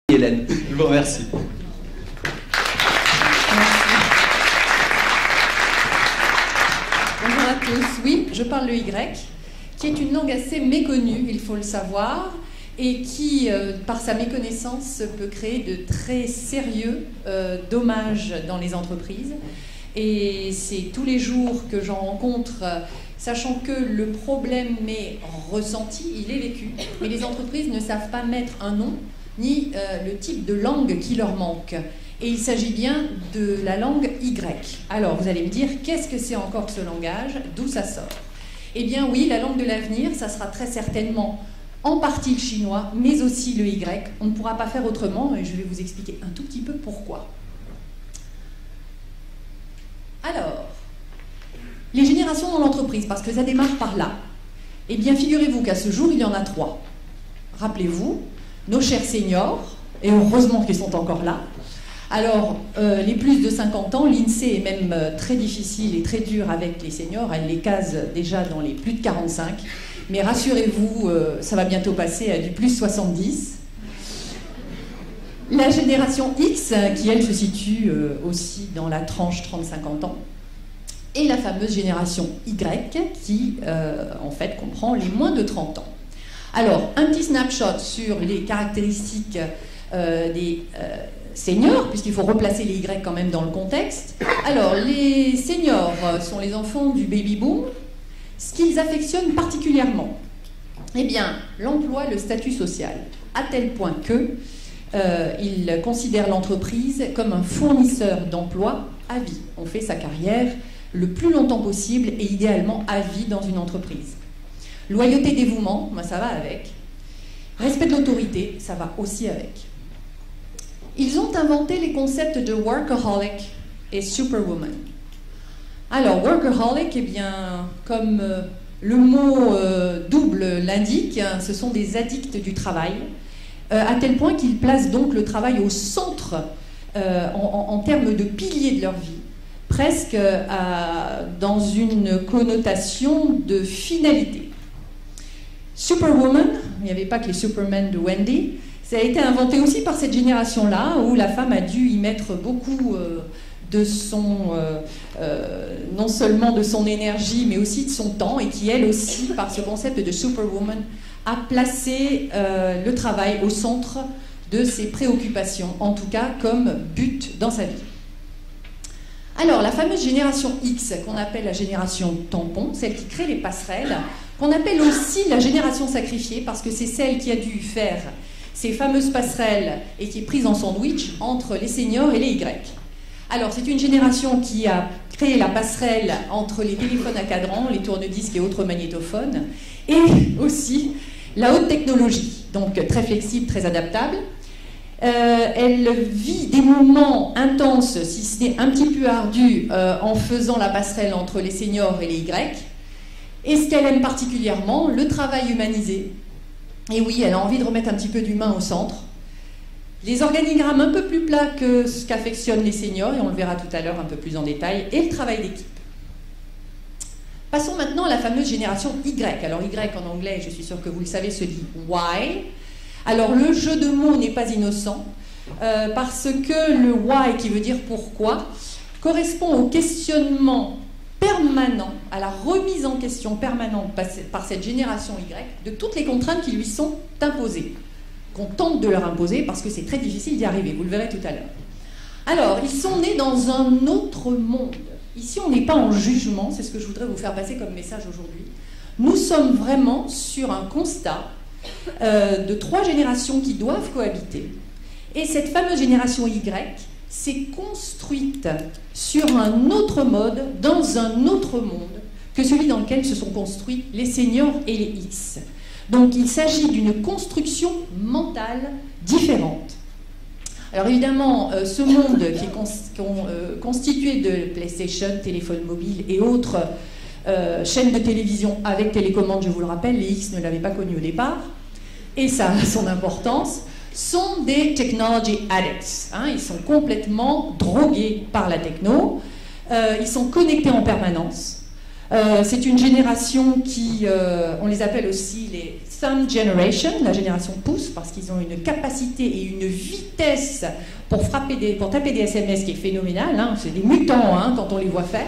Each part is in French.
Hélène, je vous remercie. Bonjour à tous. Oui, je parle le Y, qui est une langue assez méconnue, il faut le savoir, et qui, par sa méconnaissance, peut créer de très sérieux dommages dans les entreprises. Et c'est tous les jours que j'en rencontre, sachant que le problème est ressenti, il est vécu, mais les entreprises ne savent pas mettre un nom, ni le type de langue qui leur manque. Et il s'agit bien de la langue Y. Alors, vous allez me dire, qu'est-ce que c'est encore que ce langage? D'où ça sort? Eh bien oui, la langue de l'avenir, ça sera très certainement en partie le chinois, mais aussi le Y. On ne pourra pas faire autrement, et je vais vous expliquer un tout petit peu pourquoi. Alors, les générations dans l'entreprise, parce que ça démarre par là. Eh bien, figurez-vous qu'à ce jour, il y en a 3. Rappelez-vous, nos chers seniors, et heureusement qu'ils sont encore là. Alors, les plus de 50 ans, l'INSEE est même très difficile et très dur avec les seniors. Elle les case déjà dans les plus de 45. Mais rassurez-vous, ça va bientôt passer à du plus 70. La génération X, qui elle se situe aussi dans la tranche 30-50 ans. Et la fameuse génération Y, qui en fait comprend les moins de 30 ans. Alors, un petit snapshot sur les caractéristiques des seniors, puisqu'il faut replacer les Y quand même dans le contexte. Alors, les seniors sont les enfants du baby-boom. Ce qu'ils affectionnent particulièrement, eh bien, l'emploi, le statut social, à tel point que ils considèrent l'entreprise comme un fournisseur d'emploi à vie. On fait sa carrière le plus longtemps possible et idéalement à vie dans une entreprise. Loyauté, dévouement, ben ça va avec. Respect de l'autorité, ça va aussi avec. Ils ont inventé les concepts de workaholic et superwoman. Alors, workaholic, eh bien, comme le mot double l'indique, hein, ce sont des addicts du travail, à tel point qu'ils placent donc le travail au centre en termes de pilier de leur vie, presque dans une connotation de finalité. Superwoman, il n'y avait pas que les Supermen de Wendy, ça a été inventé aussi par cette génération-là, où la femme a dû y mettre beaucoup de son, non seulement de son énergie, mais aussi de son temps, et qui, elle aussi, par ce concept de Superwoman, a placé le travail au centre de ses préoccupations, en tout cas comme but dans sa vie. Alors, la fameuse génération X, qu'on appelle la génération tampon, celle qui crée les passerelles, qu'on appelle aussi la génération sacrifiée, parce que c'est celle qui a dû faire ces fameuses passerelles et qui est prise en sandwich entre les seniors et les Y. Alors, c'est une génération qui a créé la passerelle entre les téléphones à cadran, les tourne-disques et autres magnétophones, et aussi la haute technologie, donc très flexible, très adaptable. Elle vit des moments intenses, si ce n'est un petit peu ardus, en faisant la passerelle entre les seniors et les Y. Et ce qu'elle aime particulièrement, le travail humanisé. Et oui, elle a envie de remettre un petit peu d'humain au centre. Les organigrammes un peu plus plats que ce qu'affectionnent les seniors, et on le verra tout à l'heure un peu plus en détail, et le travail d'équipe. Passons maintenant à la fameuse génération Y. Alors Y en anglais, je suis sûre que vous le savez, se dit Why. Alors le jeu de mots n'est pas innocent, parce que le Why, qui veut dire pourquoi, correspond au questionnement permanent, à la remise en question permanente par cette génération Y de toutes les contraintes qui lui sont imposées, qu'on tente de leur imposer parce que c'est très difficile d'y arriver, vous le verrez tout à l'heure. Alors, ils sont nés dans un autre monde. Ici, on n'est pas en jugement, c'est ce que je voudrais vous faire passer comme message aujourd'hui. Nous sommes vraiment sur un constat de 3 générations qui doivent cohabiter. Et cette fameuse génération Y s'est construite sur un autre mode, dans un autre monde, que celui dans lequel se sont construits les seniors et les X. Donc il s'agit d'une construction mentale différente. Alors évidemment, ce monde qui est constitué de PlayStation, téléphone mobile et autres chaînes de télévision avec télécommande, je vous le rappelle, les X ne l'avaient pas connu au départ, et ça a son importance, sont des technology addicts. Hein, ils sont complètement drogués par la techno, ils sont connectés en permanence. C'est une génération qui, on les appelle aussi Thumb Generation, la génération pouce, parce qu'ils ont une capacité et une vitesse pour taper des SMS qui est phénoménale, hein, c'est des mutants hein, quand on les voit faire.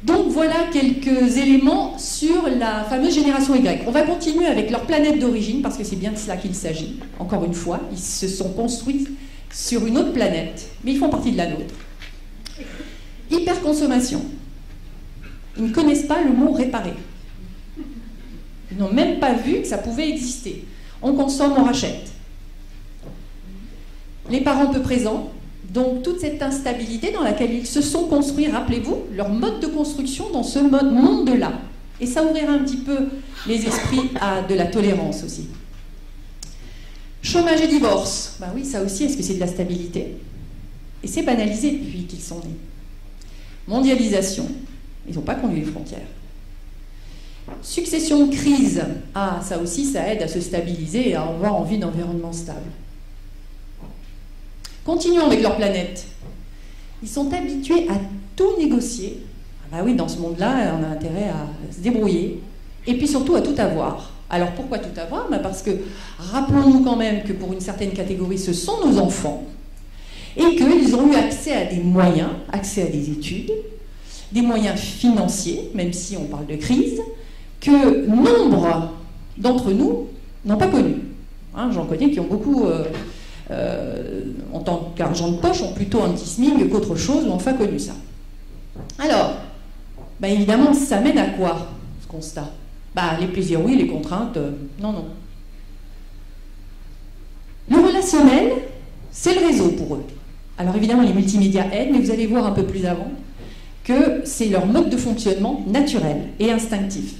Donc voilà quelques éléments sur la fameuse génération Y. On va continuer avec leur planète d'origine, parce que c'est bien de cela qu'il s'agit. Encore une fois, ils se sont construits sur une autre planète, mais ils font partie de la nôtre. Hyperconsommation. Ils ne connaissent pas le mot réparer. Ils n'ont même pas vu que ça pouvait exister. On consomme, on rachète. Les parents peu présents. Donc toute cette instabilité dans laquelle ils se sont construits, rappelez-vous, leur mode de construction dans ce monde-là. Et ça ouvrira un petit peu les esprits à de la tolérance aussi. Chômage et divorce. Ben oui, ça aussi, est-ce que c'est de la stabilité? Et c'est banalisé depuis qu'ils sont nés. Mondialisation. Ils n'ont pas connu les frontières. Succession de crises. Ah, ça aussi, ça aide à se stabiliser et à avoir envie d'environnement stable. Continuons avec leur planète. Ils sont habitués à tout négocier. Ah bah oui, dans ce monde-là, on a intérêt à se débrouiller. Et puis surtout à tout avoir. Alors pourquoi tout avoir? Bah parce que rappelons-nous quand même que pour une certaine catégorie, ce sont nos enfants. Et qu'ils ont eu accès à des moyens, accès à des études, des moyens financiers, même si on parle de crise, que nombre d'entre nous n'ont pas connu. Hein, j'en connais qui ont beaucoup... en tant qu'argent de poche, ont plutôt un petit SMIC qu'autre chose, ou enfin connu ça. Alors, bah évidemment, ça mène à quoi, ce constat? Bah, les plaisirs, oui, les contraintes, non, non. Le relationnel, c'est le réseau pour eux. Alors évidemment, les multimédias aident, mais vous allez voir un peu plus avant que c'est leur mode de fonctionnement naturel et instinctif.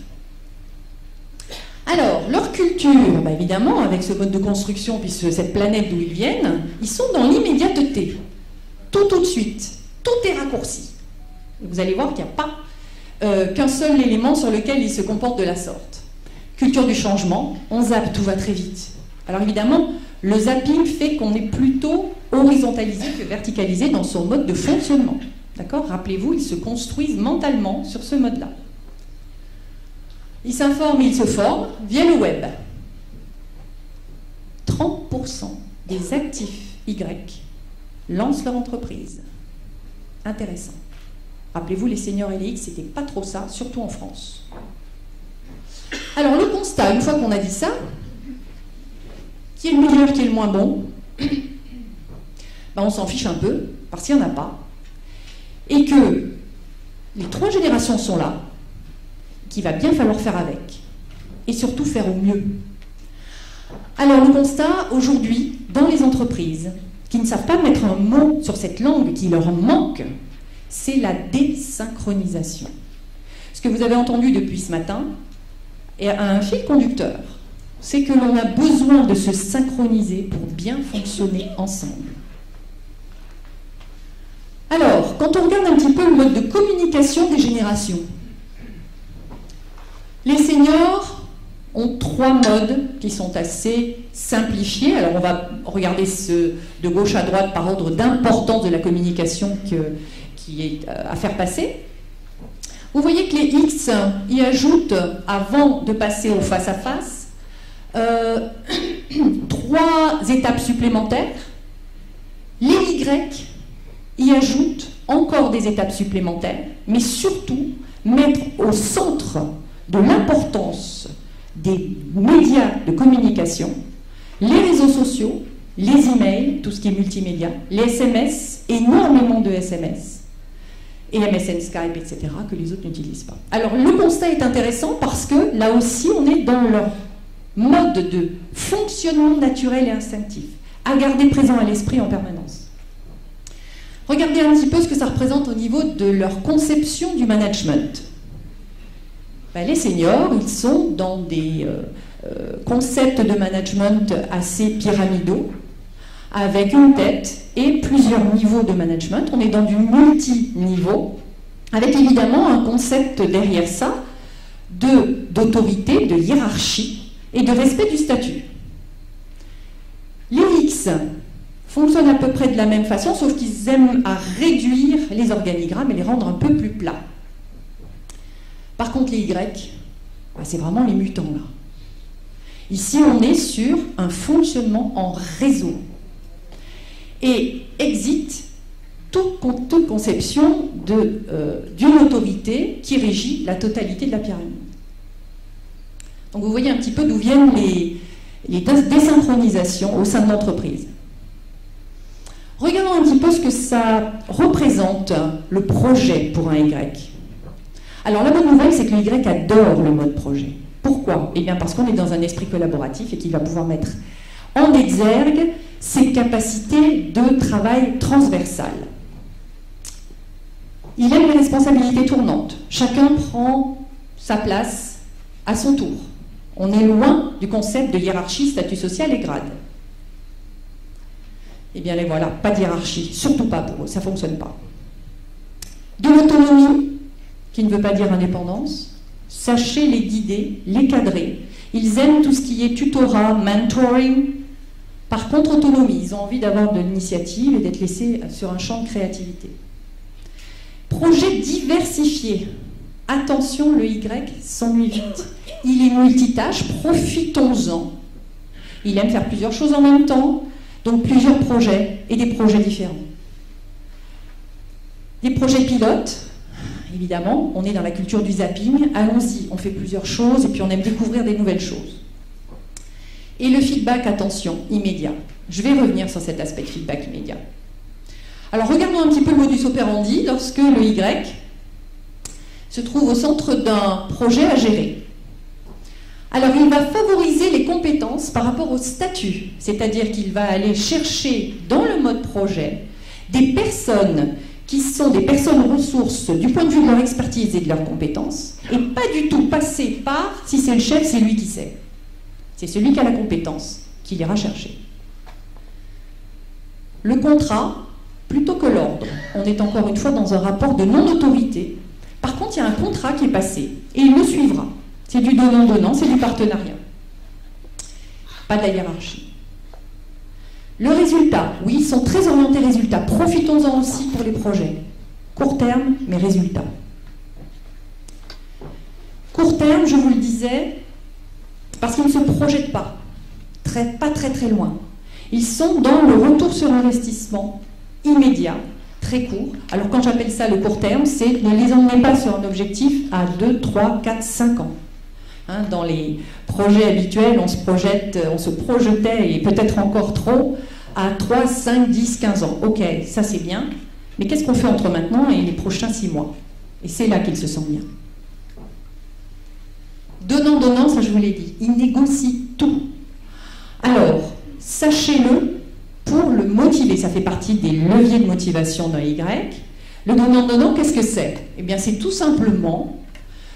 Alors, leur culture, bah évidemment, avec ce mode de construction, puisque cette planète d'où ils viennent, ils sont dans l'immédiateté. Tout de suite. Tout est raccourci. Vous allez voir qu'il n'y a pas qu'un seul élément sur lequel ils se comportent de la sorte. Culture du changement, on zappe, tout va très vite. Alors évidemment, le zapping fait qu'on est plutôt horizontalisé que verticalisé dans son mode de fonctionnement. D'accord? Rappelez-vous, ils se construisent mentalement sur ce mode-là. Ils s'informent et ils se forment via le web. 30% des actifs Y lancent leur entreprise. Intéressant. Rappelez-vous, les seniors et les X, c'était pas trop ça, surtout en France. Alors, le constat, une fois qu'on a dit ça, qui est le meilleur, qui est le moins bon, ben, on s'en fiche un peu, parce qu'il n'y en a pas, et que les 3 générations sont là, qu'il va bien falloir faire avec, et surtout faire au mieux. Alors le constat, aujourd'hui, dans les entreprises, qui ne savent pas mettre un mot sur cette langue qui leur manque, c'est la désynchronisation. Ce que vous avez entendu depuis ce matin est un fil conducteur, c'est que l'on a besoin de se synchroniser pour bien fonctionner ensemble. Alors, quand on regarde un petit peu le mode de communication des générations, les seniors ont 3 modes qui sont assez simplifiés. Alors on va regarder ce de gauche à droite par ordre d'importance de la communication qui est à faire passer. Vous voyez que les X y ajoutent, avant de passer au face-à-face, 3 étapes supplémentaires. Les Y y ajoutent encore des étapes supplémentaires, mais surtout mettre au centre de l'importance des médias de communication, les réseaux sociaux, les emails, tout ce qui est multimédia, les SMS, énormément de SMS, et MSN, Skype, etc., que les autres n'utilisent pas. Alors le constat est intéressant parce que là aussi on est dans leur mode de fonctionnement naturel et instinctif, à garder présent à l'esprit en permanence. Regardez un petit peu ce que ça représente au niveau de leur conception du management. Ben, les seniors, ils sont dans des concepts de management assez pyramidaux, avec une tête et plusieurs niveaux de management. On est dans du multi-niveau, avec évidemment un concept derrière ça d'autorité, de hiérarchie et de respect du statut. Les X fonctionnent à peu près de la même façon, sauf qu'ils aiment à réduire les organigrammes et les rendre un peu plus plats. Par contre, les Y, c'est vraiment les mutants, là. Ici, on est sur un fonctionnement en réseau. Et exit toute conception d'une autorité qui régit la totalité de la pyramide. Donc vous voyez un petit peu d'où viennent les désynchronisations au sein de l'entreprise. Regardons un petit peu ce que ça représente, le projet pour un Y. Alors la bonne nouvelle, c'est que le Y adore le mode projet. Pourquoi? Eh bien parce qu'on est dans un esprit collaboratif et qu'il va pouvoir mettre en exergue ses capacités de travail transversales. Il aime les responsabilités tournantes. Chacun prend sa place à son tour. On est loin du concept de hiérarchie, statut social et grade. Eh bien, les voilà, pas de hiérarchie, surtout pas pour eux, ça ne fonctionne pas. De l'autonomie, qui ne veut pas dire indépendance, sachez les guider, les cadrer. Ils aiment tout ce qui est tutorat, mentoring. Par contre, autonomie, ils ont envie d'avoir de l'initiative et d'être laissés sur un champ de créativité. Projet diversifié. Attention, le Y s'ennuie vite. Il est multitâche, profitons-en. Il aime faire plusieurs choses en même temps, donc plusieurs projets et des projets différents. Des projets pilotes, évidemment, on est dans la culture du zapping. Allons-y, on fait plusieurs choses et puis on aime découvrir des nouvelles choses. Et le feedback, attention, immédiat. Je vais revenir sur cet aspect de feedback immédiat. Alors regardons un petit peu le modus operandi lorsque le Y se trouve au centre d'un projet à gérer. Alors il va favoriser les compétences par rapport au statut, c'est-à-dire qu'il va aller chercher dans le mode projet des personnes qui sont des personnes ressources du point de vue de leur expertise et de leurs compétences, et pas du tout passer par, si c'est le chef, c'est lui qui sait. C'est celui qui a la compétence qu'il ira chercher. Le contrat, plutôt que l'ordre, on est encore une fois dans un rapport de non-autorité. Par contre, il y a un contrat qui est passé, et il le suivra. C'est du donnant-donnant, c'est du partenariat. Pas de la hiérarchie. Le résultat, oui, ils sont très orientés résultats. Profitons-en aussi pour les projets. Court terme, mais résultats. Court terme, je vous le disais, parce qu'ils ne se projettent pas, pas très loin. Ils sont dans le retour sur investissement immédiat, très court. Alors quand j'appelle ça le court terme, c'est ne les emmenez pas sur un objectif à 2, 3, 4, 5 ans. Hein, dans les projets habituels, on se projetait, et peut-être encore trop, à 3, 5, 10, 15 ans. Ok, ça c'est bien, mais qu'est-ce qu'on fait entre maintenant et les prochains 6 mois? Et c'est là qu'il se sent bien. Donnant, ça je vous l'ai dit, il négocie tout. Alors, sachez-le, pour le motiver, ça fait partie des leviers de motivation d'un Y. Le donnant, qu'est-ce que c'est? Eh bien, c'est tout simplement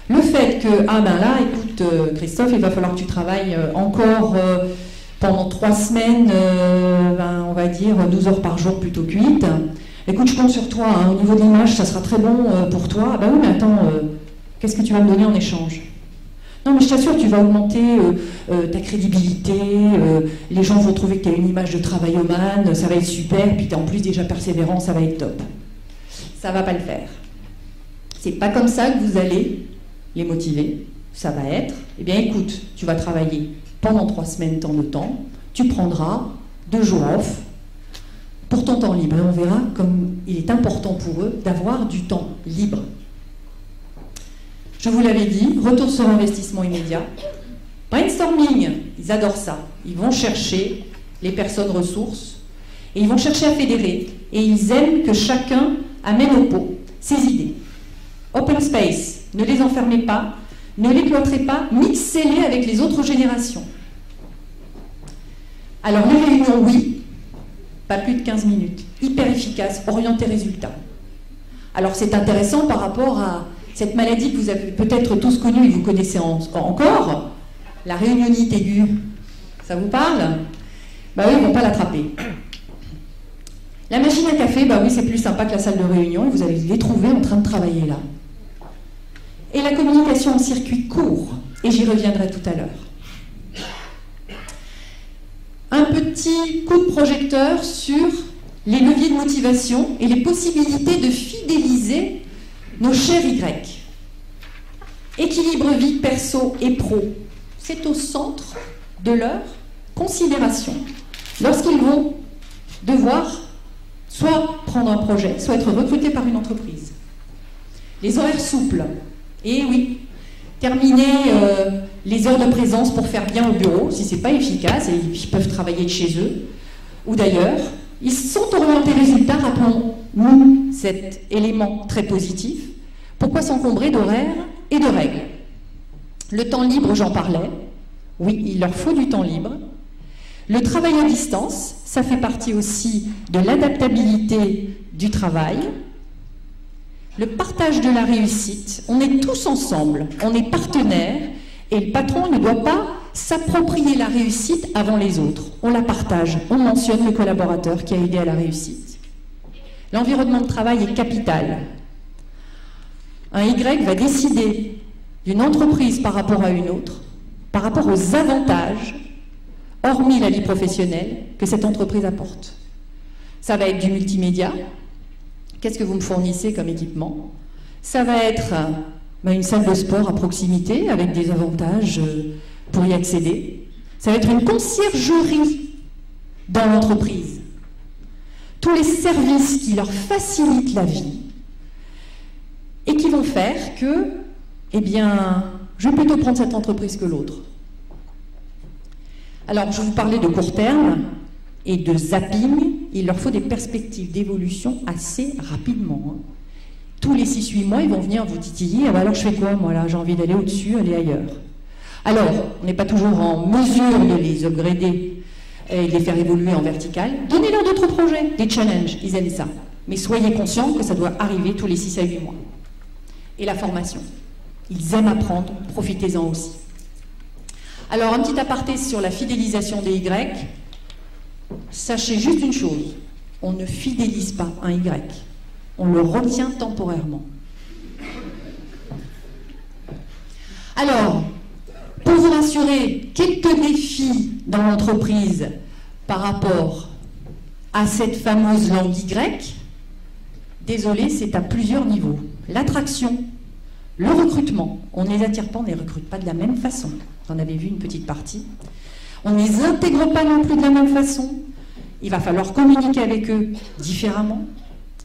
le fait que, ah ben là, écoute, Christophe, il va falloir que tu travailles encore pendant 3 semaines, on va dire 12 heures par jour plutôt que 8. Écoute, je compte sur toi, hein, au niveau de l'image, ça sera très bon pour toi. Ah ben oui, mais attends, qu'est-ce que tu vas me donner en échange? Non, mais je t'assure, tu vas augmenter ta crédibilité, les gens vont trouver que tu as une image de travaillomane, ça va être super, puis tu es en plus déjà persévérant, ça va être top. Ça ne va pas le faire. C'est pas comme ça que vous allez les motiver. Ça va être, eh bien écoute, tu vas travailler pendant 3 semaines tant de temps, tu prendras 2 jours off pour ton temps libre. Et on verra comme il est important pour eux d'avoir du temps libre. Je vous l'avais dit, retour sur investissement immédiat. Brainstorming, ils adorent ça. Ils vont chercher les personnes ressources et ils vont chercher à fédérer. Et ils aiment que chacun amène au pot ses idées. Open space, ne les enfermez pas, ne les cloîtrez pas, mixez-les avec les autres générations. Alors les réunions, oui, pas plus de 15 minutes, hyper efficace, orienté résultat. Alors c'est intéressant par rapport à cette maladie que vous avez peut-être tous connue et que vous connaissez encore, la réunionite aiguë. Ça vous parle? Bah oui, ils ne vont pas l'attraper. La machine à café, bah oui, c'est plus sympa que la salle de réunion et vous allez les trouver en train de travailler là. Et la communication en circuit court, et j'y reviendrai tout à l'heure. Un petit coup de projecteur sur les leviers de motivation et les possibilités de fidéliser nos chers Y. Équilibre vie perso et pro, c'est au centre de leur considération lorsqu'ils vont devoir soit prendre un projet, soit être recrutés par une entreprise. Les horaires souples. Et oui, terminer les heures de présence pour faire bien au bureau, si ce n'est pas efficace, et ils peuvent travailler de chez eux ou d'ailleurs. Ils sont orientés résultats, rappelons-nous cet élément très positif. Pourquoi s'encombrer d'horaires et de règles? Le temps libre, j'en parlais. Oui, il leur faut du temps libre. Le travail à distance, ça fait partie aussi de l'adaptabilité du travail. Le partage de la réussite, on est tous ensemble, on est partenaires et le patron ne doit pas s'approprier la réussite avant les autres. On la partage, on mentionne le collaborateur qui a aidé à la réussite. L'environnement de travail est capital. Un Y va décider d'une entreprise par rapport à une autre, par rapport aux avantages, hormis la vie professionnelle, que cette entreprise apporte. Ça va être du multimédia. Qu'est-ce que vous me fournissez comme équipement? Ça va être une salle de sport à proximité avec des avantages pour y accéder. Ça va être une conciergerie dans l'entreprise. Tous les services qui leur facilitent la vie et qui vont faire que, eh bien, je vais plutôt prendre cette entreprise que l'autre. Alors, je vous parlais de court terme et de zapping. Il leur faut des perspectives d'évolution assez rapidement. Tous les 6-8 mois, ils vont venir vous titiller. Ah bah alors, je fais quoi, moi, là? J'ai envie d'aller au-dessus, aller ailleurs. Alors, on n'est pas toujours en mesure de les upgrader et de les faire évoluer en vertical. Donnez-leur d'autres projets, des challenges, ils aiment ça. Mais soyez conscients que ça doit arriver tous les 6 à 8 mois. Et la formation. Ils aiment apprendre, profitez-en aussi. Alors, un petit aparté sur la fidélisation des Y. Sachez juste une chose, on ne fidélise pas un Y, on le retient temporairement. Alors, pour vous rassurer, quelques défis dans l'entreprise par rapport à cette fameuse langue Y. Désolé, c'est à plusieurs niveaux. L'attraction, le recrutement, on ne les attire pas, on ne les recrute pas de la même façon. Vous en avez vu une petite partie. On ne les intègre pas non plus de la même façon. Il va falloir communiquer avec eux différemment,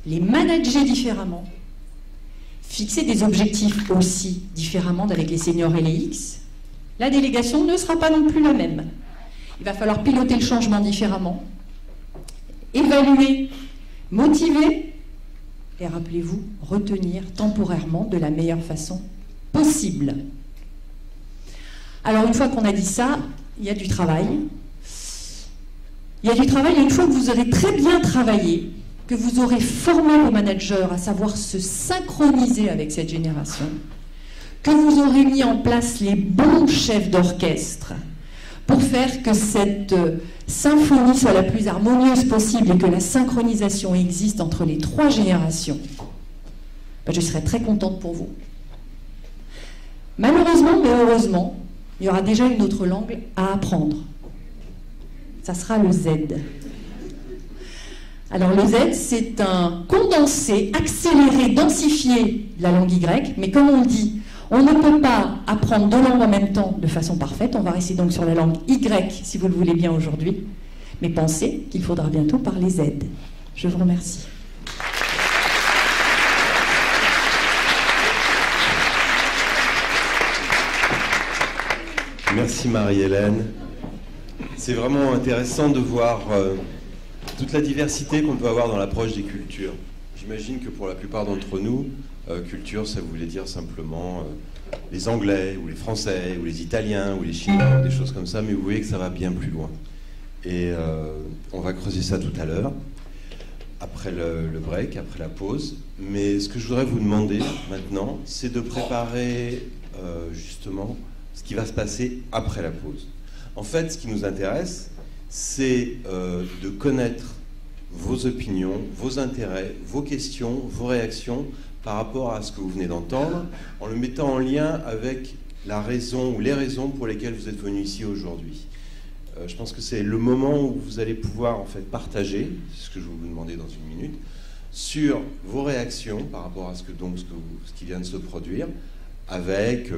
les manager différemment, fixer des objectifs aussi différemment avec les seniors et les X. La délégation ne sera pas non plus la même. Il va falloir piloter le changement différemment, évaluer, motiver et, rappelez-vous, retenir temporairement de la meilleure façon possible. Alors, une fois qu'on a dit ça, il y a du travail. Il y a du travail, et une fois que vous aurez très bien travaillé, que vous aurez formé vos managers à savoir se synchroniser avec cette génération, que vous aurez mis en place les bons chefs d'orchestre pour faire que cette symphonie soit la plus harmonieuse possible et que la synchronisation existe entre les 3 générations, je serai très contente pour vous. Malheureusement, mais heureusement, il y aura déjà une autre langue à apprendre. Ça sera le Z. Alors le Z, c'est un condensé, accéléré, densifié de la langue Y, mais comme on dit, on ne peut pas apprendre 2 langues en même temps de façon parfaite. On va rester donc sur la langue Y, si vous le voulez bien aujourd'hui, mais pensez qu'il faudra bientôt parler Z. Je vous remercie. Merci Marie-Hélène. C'est vraiment intéressant de voir toute la diversité qu'on peut avoir dans l'approche des cultures. J'imagine que pour la plupart d'entre nous, culture, ça voulait dire simplement les Anglais, ou les Français, ou les Italiens, ou les Chinois, des choses comme ça, mais vous voyez que ça va bien plus loin. Et on va creuser ça tout à l'heure, après le break, après la pause. Mais ce que je voudrais vous demander maintenant, c'est de préparer justement ce qui va se passer après la pause. En fait, ce qui nous intéresse, c'est de connaître vos opinions, vos intérêts, vos questions, vos réactions par rapport à ce que vous venez d'entendre, en le mettant en lien avec la raison ou les raisons pour lesquelles vous êtes venus ici aujourd'hui. Je pense que c'est le moment où vous allez pouvoir en fait partager, c'est ce que je vais vous demander dans une minute, sur vos réactions par rapport à ce qui vient de se produire, avec